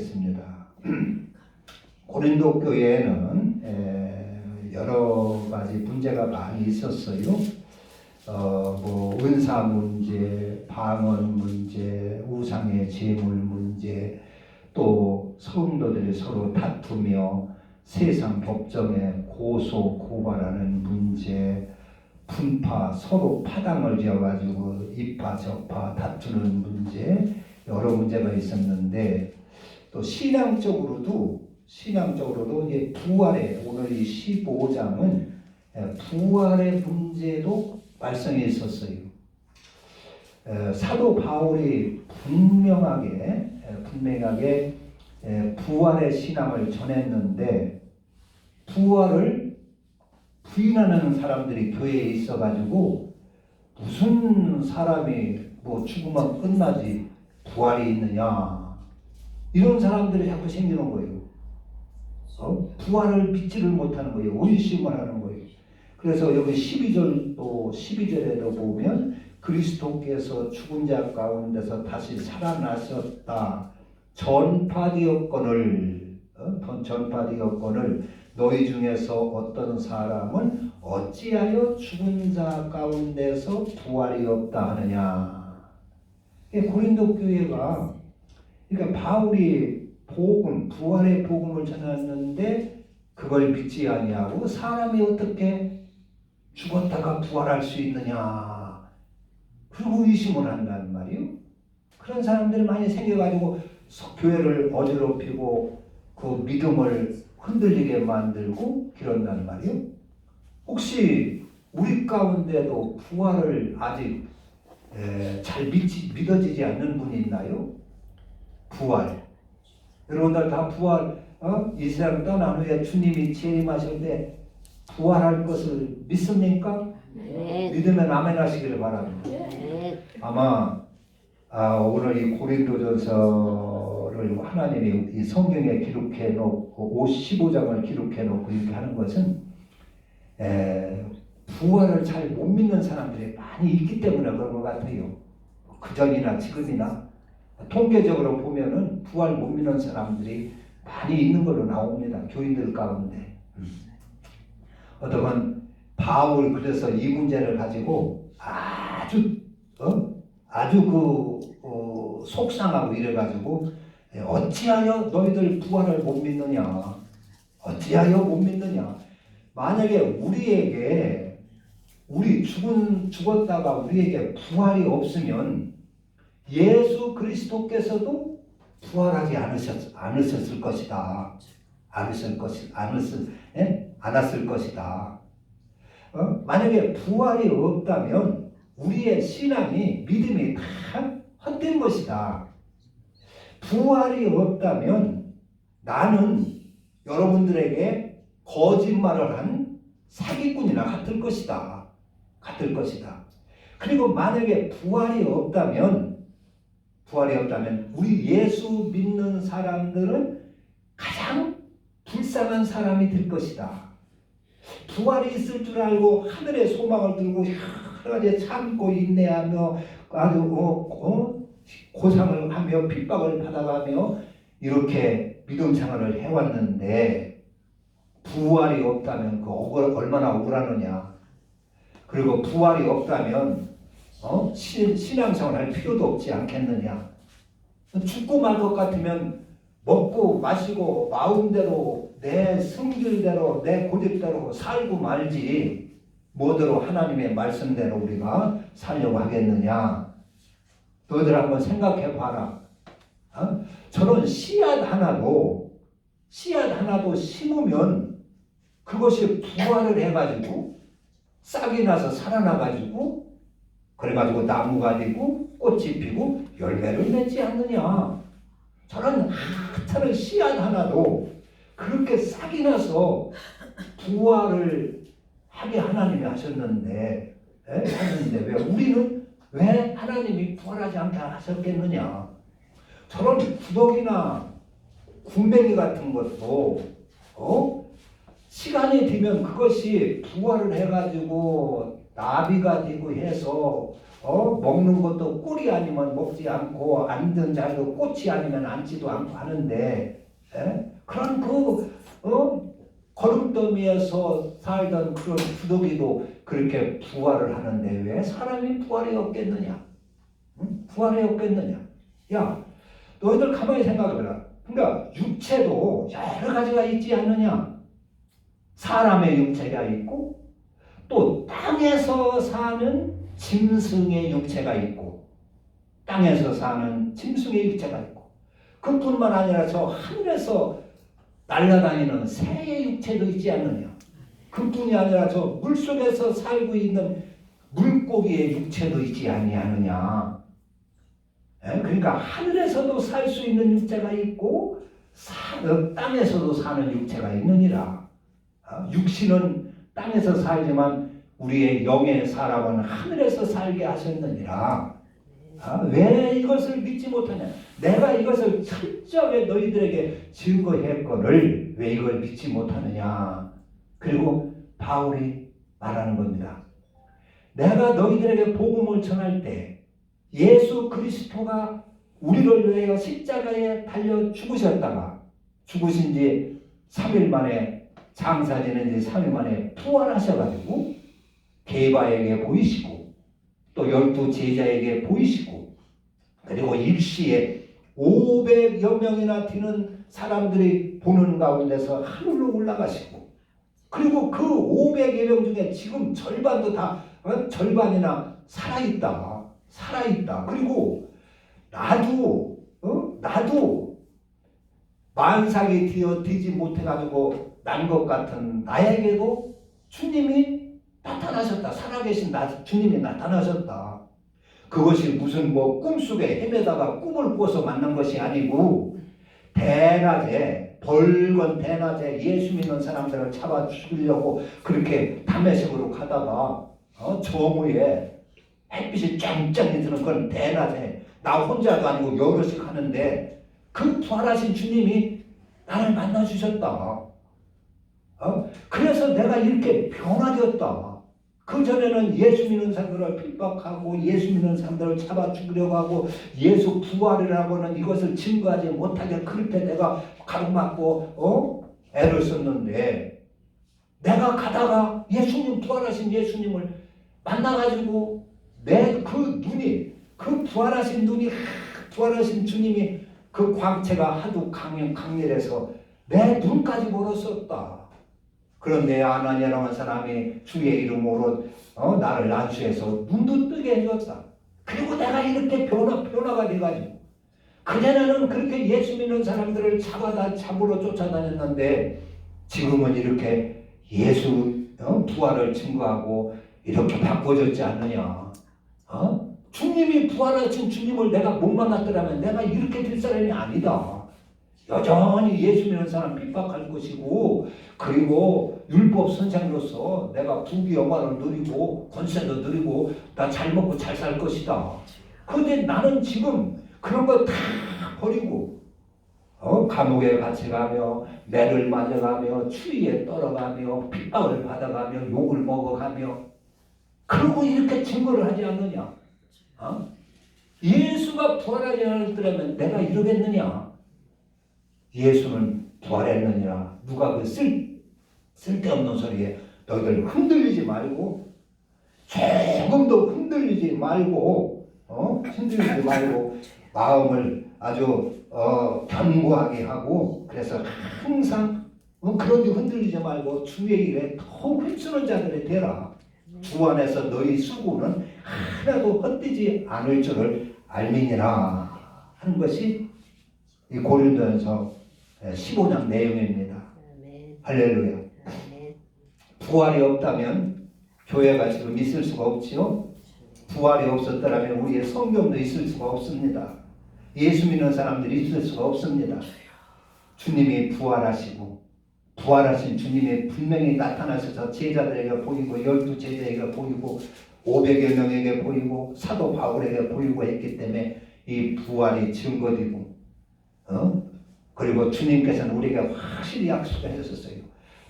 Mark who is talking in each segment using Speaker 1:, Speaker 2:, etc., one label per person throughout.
Speaker 1: 하겠습니다. 고린도 교회에는 여러 가지 문제가 많이 있었어요. 은사 문제, 방언 문제, 우상의 제물 문제, 또 성도들이 서로 다투며 세상 법정에 고소 고발하는 문제, 분파, 서로 파당을 지어가지고 이파 저파 다투는 문제, 여러 문제가 있었는데, 또 신앙적으로도 이제 부활의, 오늘 이 15장은 부활의 문제도 발생해 있었어요. 사도 바울이 분명하게 부활의 신앙을 전했는데, 부활을 부인하는 사람들이 교회에 있어가지고, 무슨 사람이 죽으면 끝나지 부활이 있느냐, 이런 사람들이 자꾸 생기는 거예요. 부활을 믿지를 못하는 거예요. 의심을 하는 거예요. 그래서 여기 12절에도 보면 그리스도께서 죽은 자 가운데서 다시 살아나셨다 전파되었거늘 너희 중에서 어떤 사람은 어찌하여 죽은 자 가운데서 부활이 없다 하느냐. 고린도 교회가, 그러니까 바울이 부활의 복음을 전했는데 그걸 믿지 아니하고, 사람이 어떻게 죽었다가 부활할 수 있느냐, 그리고 의심을 한다는 말이에요. 그런 사람들이 많이 생겨가지고 교회를 어지럽히고 그 믿음을 흔들리게 만들고 그런다는 말이에요. 혹시 우리 가운데도 부활을 아직 잘 믿어지지 않는 분이 있나요? 부활. 여러분들 다 부활, 이 세상 떠난 후에 주님이 재림하실 때 부활할 것을 믿습니까?
Speaker 2: 네.
Speaker 1: 믿으면 아멘 하시기를 바랍니다.
Speaker 2: 네.
Speaker 1: 아마 오늘 이 고린도전서를 하나님이 이 성경에 기록해 놓고 15장을 기록해 놓고 이렇게 하는 것은 부활을 잘 못 믿는 사람들이 많이 있기 때문에 그런 것 같아요. 그전이나 지금이나 통계적으로 보면은 부활 못 믿는 사람들이 많이 있는 걸로 나옵니다. 교인들 가운데. 어떠한 바울, 그래서 이 문제를 가지고 아주 속상하고 이래가지고, 어찌하여 너희들 부활을 못 믿느냐, 어찌하여 못 믿느냐. 만약에 우리 죽었다가 우리에게 부활이 없으면 예수 그리스도께서도 부활하지 않으셨을 것이다. 않았을 것이다. 만약에 부활이 없다면 우리의 신앙이, 믿음이 다 헛된 것이다. 부활이 없다면 나는 여러분들에게 거짓말을 한 사기꾼이나 같을 것이다. 그리고 만약에 부활이 없다면 우리 예수 믿는 사람들은 가장 불쌍한 사람이 될 것이다. 부활이 있을 줄 알고 하늘의 소망을 들고 여러 가지 참고 인내하며 아주 고상을 하며 핍박을 받아가며 이렇게 믿음 생활을 해왔는데, 부활이 없다면 그 얼마나 억울하느냐. 그리고 부활이 없다면 신앙생활 할 필요도 없지 않겠느냐. 죽고 말 것 같으면 먹고 마시고 마음대로 내 성질대로 내 고집대로 살고 말지, 뭐대로 하나님의 말씀대로 우리가 살려고 하겠느냐. 너희들 한번 생각해 봐라. 저런 씨앗 하나도 심으면 그것이 부활을 해가지고 싹이 나서 살아나가지고 그래가지고 나무가 되고 꽃이 피고 열매를 맺지 않느냐. 저런 하찮은 씨앗 하나도 그렇게 싹이 나서 부활을 하게 하나님이 하셨는데 왜 우리는 왜 하나님이 부활하지 않게 하셨겠느냐. 저런 구더기나 군뱅이 같은 것도 시간이 되면 그것이 부활을 해가지고 나비가 되고 해서 먹는 것도 꿀이 아니면 먹지 않고 앉은 자리도 꽃이 아니면 앉지도 않고 하는데 그런 거름더미에서 살던 그런 구더기도 그렇게 부활을 하는데 왜 사람이 부활이 없겠느냐? 응? 부활이 없겠느냐? 야, 너희들 가만히 생각해봐라. 그러니까 육체도 여러 가지가 있지 않느냐? 사람의 육체가 있고 또 땅에서 사는 짐승의 육체가 있고 땅에서 사는 짐승의 육체가 있고 그뿐만 아니라 저 하늘에서 날아다니는 새의 육체도 있지 않느냐. 그뿐이 아니라 저 물속에서 살고 있는 물고기의 육체도 있지 아니하느냐. 그러니까 하늘에서도 살 수 있는 육체가 있고 땅에서도 사는 육체가 있느니라. 육신은 땅에서 살지만 우리의 영의 사람은 하늘에서 살게 하셨느니라. 왜 이것을 믿지 못하냐? 내가 이것을 철저하게 너희들에게 증거했거늘 왜 이걸 믿지 못하느냐? 그리고 바울이 말하는 겁니다. 내가 너희들에게 복음을 전할 때 예수 그리스도가 우리를 위하여 십자가에 달려 죽으셨다가 죽으신 지 3일 만에 장사 지낸 지 3일 만에 부활하셔가지고 게바에게 보이시고 또 12 제자에게 보이시고 그리고 일시에 500여 명이나 되는 사람들이 보는 가운데서 하늘로 올라가시고 그리고 그 500여 명 중에 지금 절반도 다 절반이나 살아있다. 그리고 나도 만삭이 되지 못해가지고 난 것 같은 나에게도 주님이 나타나셨다. 살아계신 주님이 나타나셨다. 그것이 무슨 꿈속에 헤매다가 꿈을 꿔서 만난 것이 아니고 대낮에 벌건 대낮에 예수 믿는 사람들을 잡아 죽이려고 그렇게 담에색으로 가다가 정오에 햇빛이 짱짱이 드는 건 대낮에 나 혼자도 아니고 여럿이 가는데 그 부활하신 주님이 나를 만나주셨다. 그래서 내가 이렇게 변화되었다. 그전에는 예수 믿는 사람들을 핍박하고 예수 믿는 사람들을 잡아 죽이려고 하고 예수 부활이라고는 이것을 증거하지 못하게 그렇게 내가 가로막고 애를 썼는데 내가 가다가 예수님 부활하신 예수님을 만나가지고 내 그 눈이 그 부활하신 눈이 부활하신 주님이 그 광채가 하도 강렬해서 내 눈까지 멀었었다. 그런데 아나니아라는 사람이 주의 이름으로 나를 안수해서 눈도 뜨게 해줬다. 그리고 내가 이렇게 변화가 돼가지고 그전에는 그렇게 예수 믿는 사람들을 잡으러 쫓아다녔는데 지금은 이렇게 예수 부활을 증거하고 이렇게 바꿔졌지 않느냐. 주님이 부활하신 주님을 내가 못 만났더라면 내가 이렇게 될 사람이 아니다. 여전히 예수 믿는 사람 핍박할 것이고 그리고 율법 선생으로서 내가 부귀 영화를 누리고 권세도 누리고 나 잘 먹고 잘 살 것이다. 그런데 나는 지금 그런 거 다 버리고 감옥에 갇혀가며 매를 맞아가며 추위에 떨어가며 핍박을 받아가며 욕을 먹어가며 그러고 이렇게 증거를 하지 않느냐. 예수가 부활하지 않았더라면 내가 이러겠느냐. 예수는 부활했느니라. 누가 그 쓸데없는 소리에 너희들 흔들리지 말고 조금도 흔들리지 말고 마음을 아주 견고하게 하고 그래서 항상 그런 데 흔들리지 말고 주의 일에 더욱 힘쓰는 자들이 되라. 주 안에서 너희 수고는 하나도 헛되지 않을 줄을 알미니라 하는 것이 이 고린도전서 15장 내용입니다. 할렐루야. 부활이 없다면 교회가 지금 있을 수가 없지요. 부활이 없었더라면 우리의 성경도 있을 수가 없습니다. 예수 믿는 사람들이 있을 수가 없습니다. 주님이 부활하시고 부활하신 주님이 분명히 나타나셔서 제자들에게 보이고 12 제자에게 보이고 500여 명에게 보이고 사도 바울에게 보이고 했기 때문에 이 부활이 증거되고 그리고 주님께서는 우리에게 확실히 약속해 주셨어요.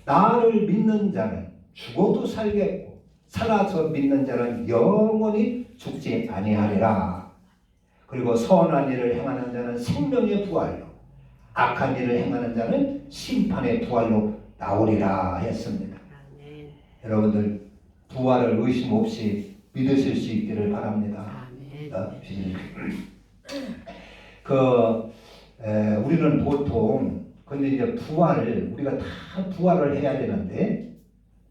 Speaker 1: 나를 믿는 자는 죽어도 살겠고 살아서 믿는 자는 영원히 죽지 아니하리라. 그리고 선한 일을 행하는 자는 생명의 부활로, 악한 일을 행하는 자는 심판의 부활로 나오리라 했습니다.
Speaker 2: 아멘.
Speaker 1: 여러분들 부활을 의심 없이 믿으실 수 있기를 바랍니다.
Speaker 2: 아멘.
Speaker 1: 우리는 보통 근데 이제 부활을 우리가 다 부활을 해야 되는데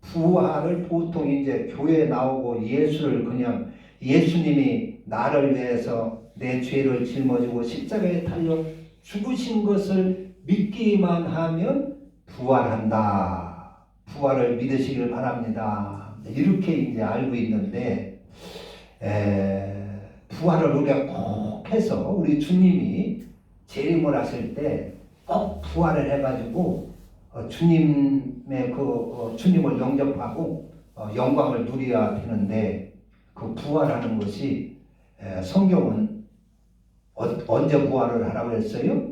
Speaker 1: 부활을 보통 이제 교회에 나오고 예수를 그냥 예수님이 나를 위해서 내 죄를 짊어지고 십자가에 달려 죽으신 것을 믿기만 하면 부활한다. 부활을 믿으시길 바랍니다. 이렇게 이제 알고 있는데 부활을 우리가 꼭 해서 우리 주님이 재림을 하실 때 꼭 부활을 해가지고 주님의 주님을 영접하고 영광을 누려야 되는데 그 부활하는 것이 성경은 언제 부활을 하라고 했어요?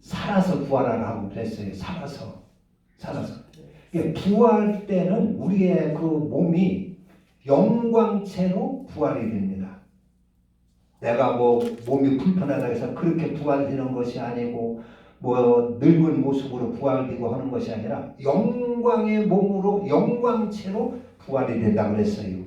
Speaker 1: 살아서 부활하라고 그랬어요. 살아서. 부활 때는 우리의 그 몸이 영광체로 부활이 됩니다. 내가 몸이 불편하다 해서 그렇게 부활되는 것이 아니고 늙은 모습으로 부활되고 하는 것이 아니라 영광의 몸으로 영광체로 부활이 된다고 그랬어요.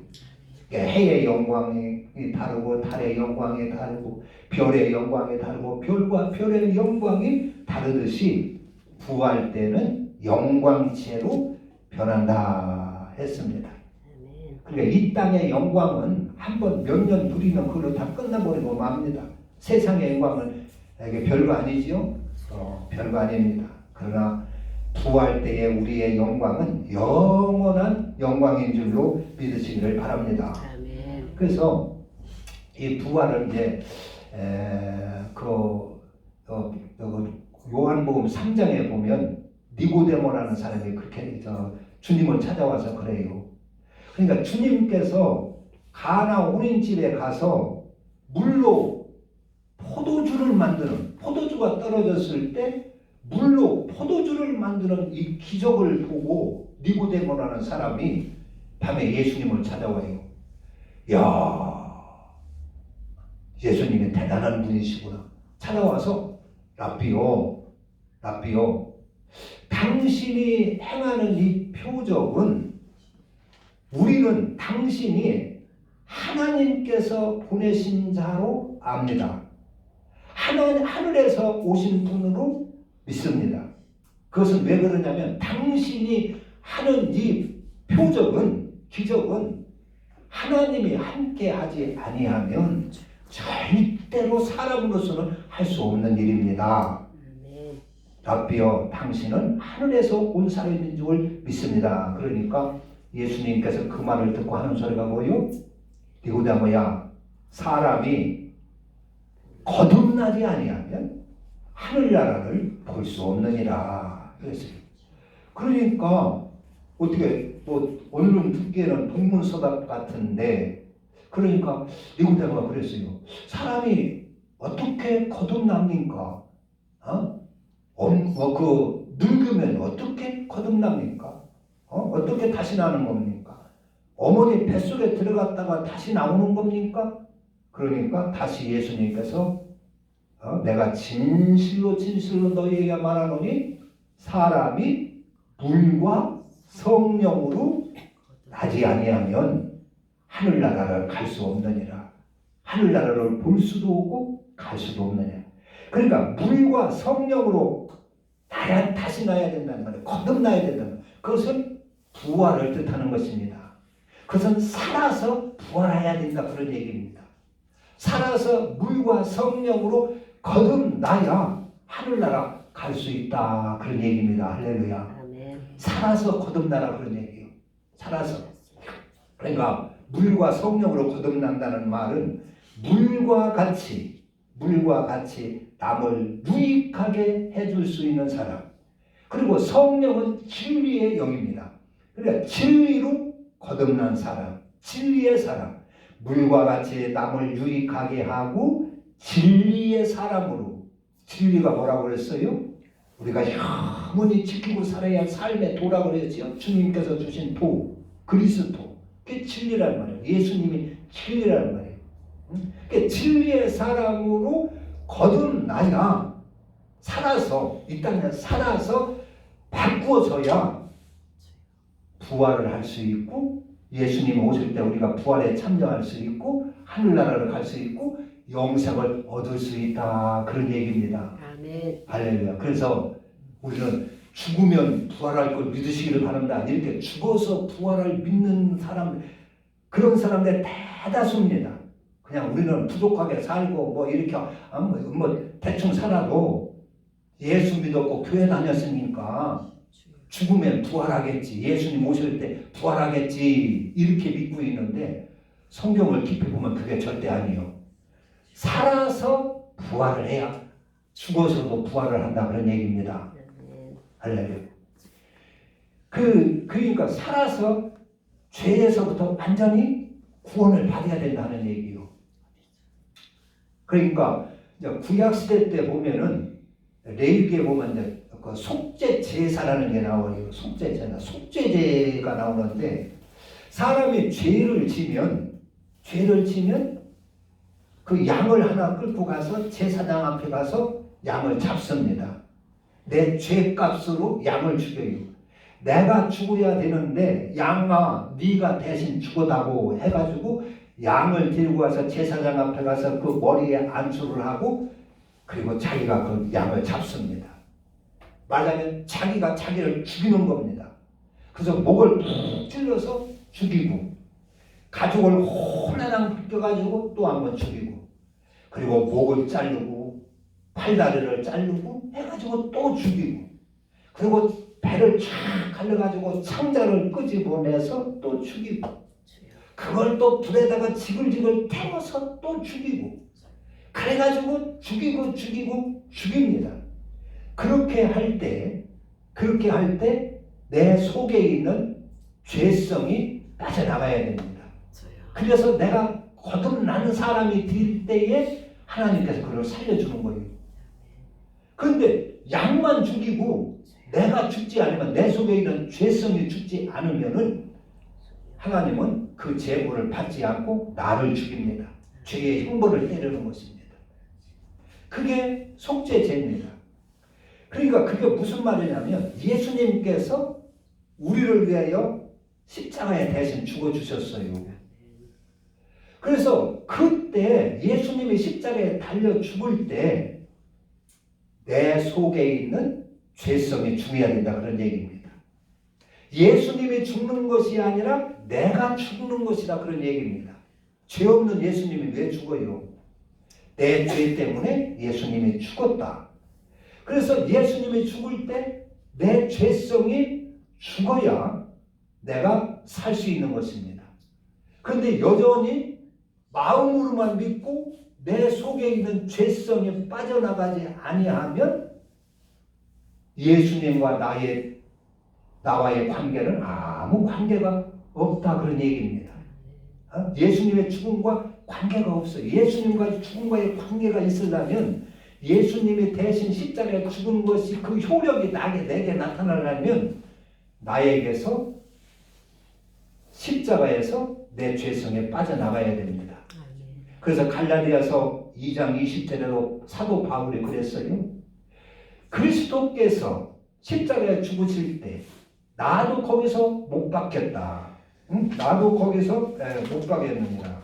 Speaker 1: 해의 영광이 다르고 달의 영광이 다르고 별의 영광이 다르고 별과 별의 영광이 다르듯이 부활 때는 영광체로 변한다 했습니다. 그러니까 이 땅의 영광은 한번 몇 년 누리면 그걸로 다 끝나버리고 맙니다. 세상의 영광은 이게 별거 아니지요? 별거 아닙니다. 그러나 부활 때의 우리의 영광은 영원한 영광인 줄로 믿으시기를 바랍니다.
Speaker 2: 아멘.
Speaker 1: 그래서 이 부활을 이제 요한복음 3장에 보면 니고데모라는 사람이 그렇게 주님을 찾아와서 그래요. 그러니까 주님께서 가나 오린집에 가서 물로 포도주를 만드는, 포도주가 떨어졌을 때 물로 포도주를 만드는 이 기적을 보고 니고데모라는 사람이 밤에 예수님을 찾아와요. 야, 예수님이 대단한 분이시구나. 찾아와서 라비오, 당신이 행하는 이 표적은 우리는 당신이 하나님께서 보내신 자로 압니다. 하늘에서 오신 분으로 믿습니다. 그것은 왜 그러냐면 당신이 하는 이 표적은, 기적은 하나님이 함께 하지 아니하면 절대로 사람으로서는 할 수 없는 일입니다. 라비어, 당신은 하늘에서 온 사람인 줄 믿습니다. 그러니까 예수님께서 그 말을 듣고 하는 소리가 뭐요? 니고데모야, 사람이 거듭나지 아니하면 하늘나라를 볼 수 없느니라 그랬어요. 그러니까 어떻게 오늘은 듣기에는 동문서답 같은데, 그러니까 니고데모가 그랬어요. 사람이 어떻게 거듭납니까? 늙으면 어떻게 거듭납니까? 어떻게 다시 나는 겁니까? 어머니 뱃속에 들어갔다가 다시 나오는 겁니까? 그러니까 다시 예수님께서 내가 진실로 너희에게 말하노니 사람이 물과 성령으로 나지 아니하면 하늘나라를 갈 수 없느니라. 하늘나라를 볼 수도 없고 갈 수도 없느니라. 그러니까 물과 성령으로 다시 나야 된다는 거예요. 거듭나야 된다는 거예요. 그것은 부활을 뜻하는 것입니다. 그것은 살아서 부활해야 된다, 그런 얘기입니다. 살아서 물과 성령으로 거듭나야 하늘나라 갈 수 있다, 그런 얘기입니다. 할렐루야.
Speaker 2: 아멘.
Speaker 1: 살아서 거듭나라, 그런 얘기예요. 살아서. 그러니까 물과 성령으로 거듭난다는 말은 물과 같이 남을 유익하게 해줄 수 있는 사람. 그리고 성령은 진리의 영입니다. 그러니까 진리로 거듭난 사람, 진리의 사람, 물과 같이 남을 유익하게 하고 진리의 사람으로. 진리가 뭐라고 그랬어요? 우리가 영원히 지키고 살아야 할 삶의 도라고 그랬죠. 주님께서 주신 도, 그리스도. 그게 진리란 말이에요. 예수님이 진리란 말이에요. 그러니까 진리의 사람으로 거듭나야 살아서 이 땅에 살아서 바꾸어져야 부활을 할 수 있고 예수님 오실 때 우리가 부활에 참여할 수 있고 하늘나라를 갈 수 있고 영생을 얻을 수 있다 그런 얘기입니다.
Speaker 2: 아멘.
Speaker 1: 할렐루야. 그래서 우리는 죽으면 부활할 걸 믿으시기를 바랍니다. 이렇게 죽어서 부활을 믿는 사람 그런 사람들 대다수입니다. 그냥 우리는 부족하게 살고 뭐 이렇게 뭐 대충 살아도 예수 믿었고 교회 다녔으니까 죽으면 부활하겠지. 예수님 오실 때 부활하겠지. 이렇게 믿고 있는데 성경을 깊이 보면 그게 절대 아니에요. 살아서 부활을 해야 죽어서도 부활을 한다 그런 얘기입니다. 할렐루야. 그러니까 살아서 죄에서부터 완전히 구원을 받아야 된다는 얘기예요. 그러니까 구약 시대 때 보면은 레위기에 보면 이제 그 속죄 제사라는 게 나와요. 속죄 제사, 속죄제가 나오는데 사람이 죄를 지면 그 양을 하나 끌고 가서 제사장 앞에 가서 양을 잡습니다. 내 죄값으로 양을 죽여요. 내가 죽어야 되는데 양아 네가 대신 죽어다고 해가지고 양을 들고 가서 제사장 앞에 가서 그 머리에 안수를 하고 그리고 자기가 그 양을 잡습니다. 말하자면 자기가 자기를 죽이는 겁니다. 그래서 목을 푹 찔러서 죽이고 가죽을 혼나랑 벗겨가지고 또 한 번 죽이고 그리고 목을 자르고 팔다리를 자르고 해가지고 또 죽이고 그리고 배를 쫙 갈라가지고 창자를 끄집어내서 또 죽이고 그걸 또 불에다가 지글지글 태워서 또 죽이고 그래가지고 죽이고 죽입니다. 그렇게 할 때 내 속에 있는 죄성이 빠져나가야 됩니다. 그래서 내가 거듭나는 사람이 될 때에 하나님께서 그걸 살려주는 거예요. 그런데 양만 죽이고 내가 죽지 않으면 내 속에 있는 죄성이 죽지 않으면은 하나님은 그 제물을 받지 않고 나를 죽입니다. 죄의 형벌을 때리는 것입니다. 그게 속죄제입니다. 그러니까 그게 무슨 말이냐면 예수님께서 우리를 위하여 십자가에 대신 죽어주셨어요. 그래서 그때 예수님이 십자가에 달려 죽을 때 내 속에 있는 죄성이 죽어야 된다 그런 얘기입니다. 예수님이 죽는 것이 아니라 내가 죽는 것이다 그런 얘기입니다. 죄 없는 예수님이 왜 죽어요? 내 죄 때문에 예수님이 죽었다. 그래서 예수님이 죽을 때 내 죄성이 죽어야 내가 살 수 있는 것입니다. 그런데 여전히 마음으로만 믿고 내 속에 있는 죄성이 빠져나가지 아니하면 예수님과 나와의 관계는 아무 관계가 없다 그런 얘기입니다. 예수님의 죽음과 관계가 없어요. 예수님과 죽음과의 관계가 있으려면 예수님이 대신 십자가에 죽은 것이 그 효력이 내게 나타나려면 나에게서 십자가에서 내 죄성에 빠져나가야 됩니다. 그래서 갈라디아서 2장 20절에도 사도 바울이 그랬어요. 그리스도께서 십자가에 죽으실 때 나도 거기서 못 박혔다. 나도 거기서 못 박였느니라.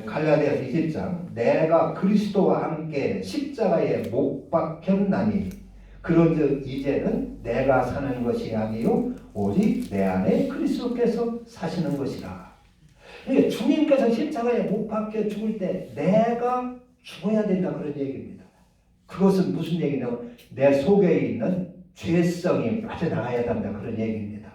Speaker 1: 갈라디아서 20장 내가 그리스도와 함께 십자가에 못 박혔나니 그런즉 이제는 내가 사는 것이 아니요 오직 내 안에 그리스도께서 사시는 것이라. 그러니까 주님께서 십자가에 못 박혀 죽을 때 내가 죽어야 된다 그런 얘기입니다. 그것은 무슨 얘기냐면 내 속에 있는 죄성이 빠져나가야 된다 그런 얘기입니다.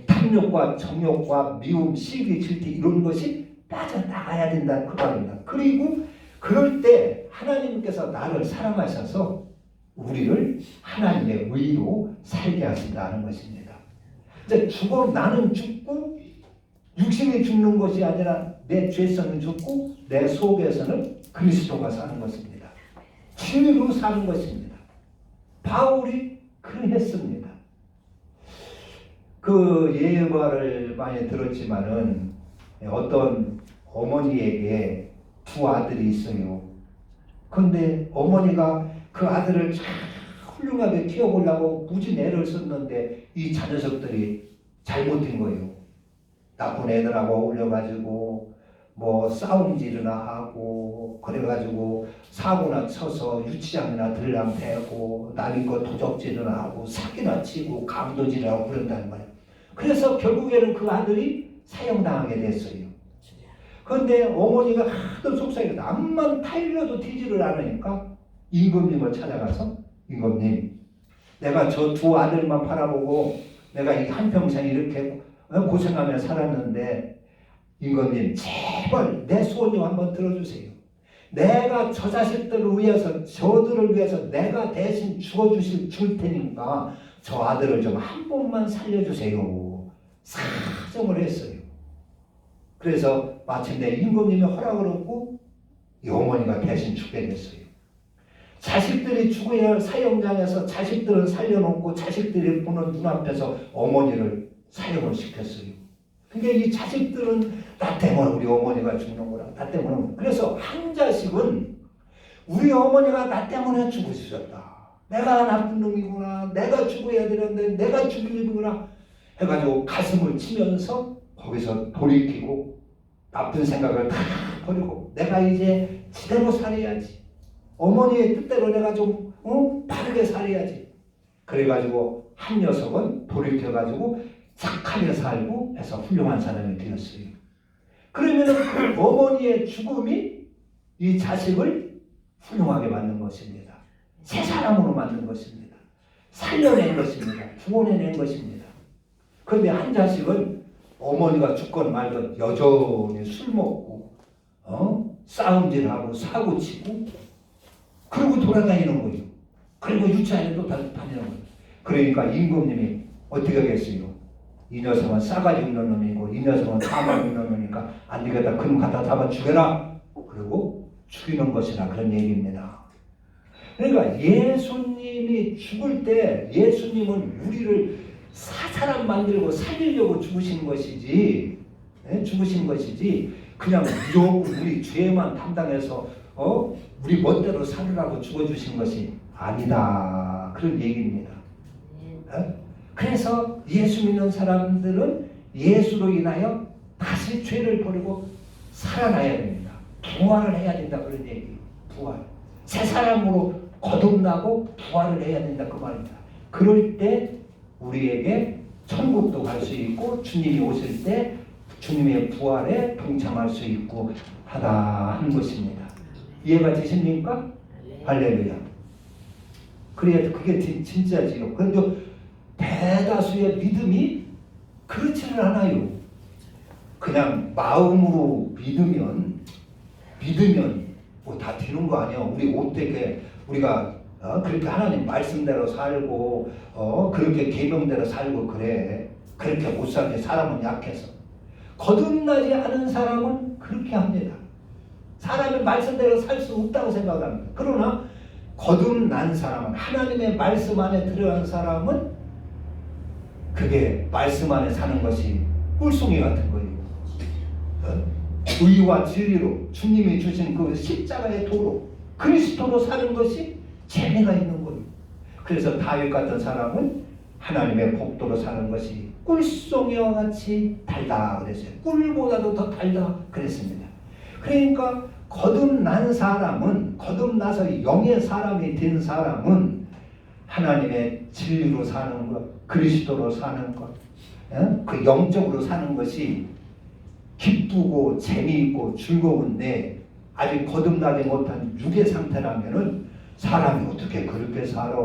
Speaker 1: 탐욕과 정욕과 미움, 시기, 질투 이런 것이 빠져나가야 된다는 그 말입니다. 그리고 그럴 때 하나님께서 나를 사랑하셔서 우리를 하나님의 의로 살게 하신다는 것입니다. 이제 나는 죽고 육신이 죽는 것이 아니라 내 죄성이 죽고 내 속에서는 그리스도가 사는 것입니다. 진리로 사는 것입니다. 바울이 그랬습니다. 그 예화를 많이 들었지만은 어떤 어머니에게 두 아들이 있어요. 근데 어머니가 그 아들을 잘 훌륭하게 키워보려고 무지 애를 썼는데 이 자녀석들이 잘못된 거예요. 나쁜 애들하고 어울려가지고 뭐 싸움질이나 하고 그래가지고 사고나 쳐서 유치장이나 들락대고 남의 거 도적질이나 하고 사기나 치고 강도질하고 그런다는 거예요. 그래서 결국에는 그 아들이 사형당하게 됐어요. 그런데 어머니가 하도 속상해서 암만 타일러도 튀지를 않으니까 임금님을 찾아가서 임금님, 내가 저 두 아들만 바라보고 내가 이 한평생 이렇게 고생하며 살았는데 임금님 제발 내 소원 좀 한번 들어주세요. 내가 저 자식들을 위해서 저들을 위해서 내가 대신 줄 테니까 저 아들을 좀 한 번만 살려주세요. 사정을 했어요. 그래서 마침내 임금님의 허락을 얻고 이 어머니가 대신 죽게 됐어요. 자식들이 죽어야 할 사형장에서 자식들은 살려놓고 자식들이 보는 눈앞에서 어머니를 사형을 시켰어요. 그러니까 이 자식들은 나 때문에 우리 어머니가 죽는구나. 나 때문에. 그래서 한 자식은 우리 어머니가 나 때문에 죽으셨다. 내가 나쁜 놈이구나. 내가 죽어야 되는데 내가 죽을 놈이구나. 해가지고 가슴을 치면서 거기서 돌이키고 나쁜 생각을 다 버리고 내가 이제 제대로 살아야지. 어머니의 뜻대로 내가 좀 바르게 살아야지. 그래가지고 한 녀석은 돌이켜가지고 착하게 살고 해서 훌륭한 사람이 되었어요. 그러면은 그 어머니의 죽음이 이 자식을 훌륭하게 만든 것입니다. 새 사람으로 만든 것입니다. 살려낸 것입니다. 구원해낸 것입니다. 그런데 한 자식은 어머니가 죽건 말건 여전히 술 먹고 싸움질하고 사고치고 그리고 돌아다니는 거예요. 그리고 유치원에 또 다니는 거예요. 그러니까 임금님이 어떻게 하겠어요? 이 녀석은 싸가지 없는 놈이고 이 녀석은 사망 있는 놈이니까 안 되겠다. 그럼 갖다 잡아 죽여라. 그리고 죽이는 것이라 그런 얘기입니다. 그러니까 예수님이 죽을 때 예수님은 우리를 사람 만들고 살리려고 죽으신 것이지, 죽으신 것이지 그냥 무조건 우리 죄만 담당해서 우리 멋대로 살으라고 죽어주신 것이 아니다. 그런 얘기입니다. 그래서 예수 믿는 사람들은 예수로 인하여 다시 죄를 버리고 살아나야 됩니다. 부활을 해야 된다. 그런 얘기. 부활. 새 사람으로 거듭나고 부활을 해야 된다. 그 말입니다. 그럴 때 우리에게 천국도 갈 수 있고 주님이 오실 때 주님의 부활에 동참할 수 있고 하다 하는 것입니다. 이해가 되십니까? 할렐루야. 그래야 그게 진짜지요. 그런데 대다수의 믿음이 그렇지는 않아요. 그냥 마음으로 믿으면 뭐 다 되는 거 아니야. 우리 어떻게 우리가 그렇게 하나님 말씀대로 살고 그렇게 계명대로 살고 그래. 그렇게 못 살게 사람은 약해서. 거듭나지 않은 사람은 그렇게 합니다. 사람의 말씀대로 살 수 없다고 생각합니다. 그러나 거듭난 사람은 하나님의 말씀 안에 들어간 사람은 그게 말씀 안에 사는 것이 꿀송이 같은 거예요. 의와 진리로 주님이 주신 그 십자가의 도로 그리스도로 사는 것이 재미가 있는 거예요. 그래서 다윗 같은 사람은 하나님의 복도로 사는 것이 꿀송이와 같이 달다 그랬어요. 꿀보다도 더 달다 그랬습니다. 그러니까 거듭난 사람은 거듭나서 영의 사람이 된 사람은 하나님의 진리로 사는 것, 그리스도로 사는 것, 그 영적으로 사는 것이 기쁘고 재미있고 즐거운데 아직 거듭나지 못한 육의 상태라면은 사람이 어떻게 그렇게 살아?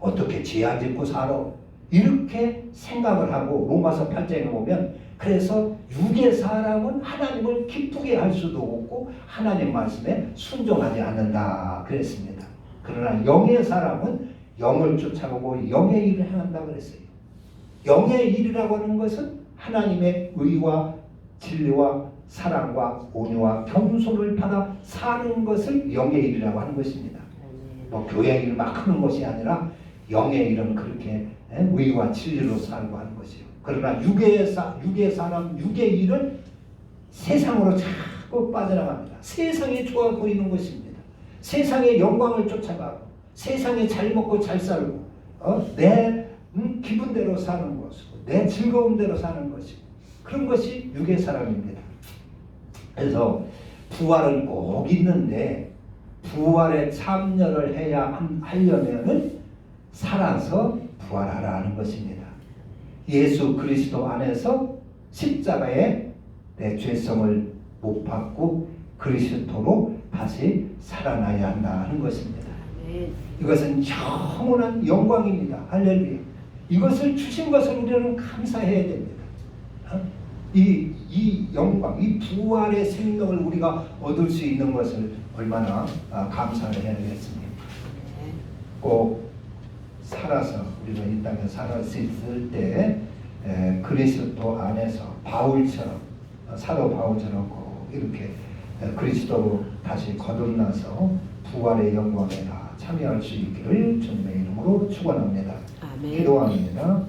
Speaker 1: 어떻게 죄 안 짓고 살아? 이렇게 생각을 하고 로마서 8장에 보면 그래서 육의 사람은 하나님을 기쁘게 할 수도 없고 하나님 말씀에 순종하지 않는다 그랬습니다. 그러나 영의 사람은 영을 쫓아오고 영의 일을 행한다 그랬어요. 영의 일이라고 하는 것은 하나님의 의와 진리와 사랑과 온유와 겸손을 받아 사는 것을 영의 일이라고 하는 것입니다. 뭐 교회 일 막 하는 것이 아니라 영의 일은 그렇게 의와 진리로 살고 하는 것이요. 그러나 육의 사람, 육의 일은 세상으로 자꾸 빠져나갑니다. 세상에 좋아 보이는 것입니다. 세상의 영광을 쫓아가고 세상에 잘 먹고 잘 살고 내 기분대로 사는 것이고 내 즐거움대로 사는 것이고 그런 것이 육의 사람입니다. 그래서 부활은 꼭 있는데 부활에 참여를 하려면은 살아서 부활하라는 것입니다. 예수 그리스도 안에서 십자가에 내 죄성을 못 받고 그리스도로 다시 살아나야 한다는 것입니다.
Speaker 2: 아멘.
Speaker 1: 이것은 영원한 영광입니다. 할렐루야. 이것을 주신 것을 우리는 감사해야 됩니다. 이 영광, 이 부활의 생명을 우리가 얻을 수 있는 것을 얼마나 감사를 해야겠습니까? 꼭 살아서 우리가 이 땅에 살아 있을 때 그리스도 안에서 바울처럼 사도 바울처럼 꼭 이렇게 그리스도로 다시 거듭나서 부활의 영광에 다 참여할 수 있기를 주님의 이름으로 축원합니다.
Speaker 2: 아멘.
Speaker 1: 기도합니다.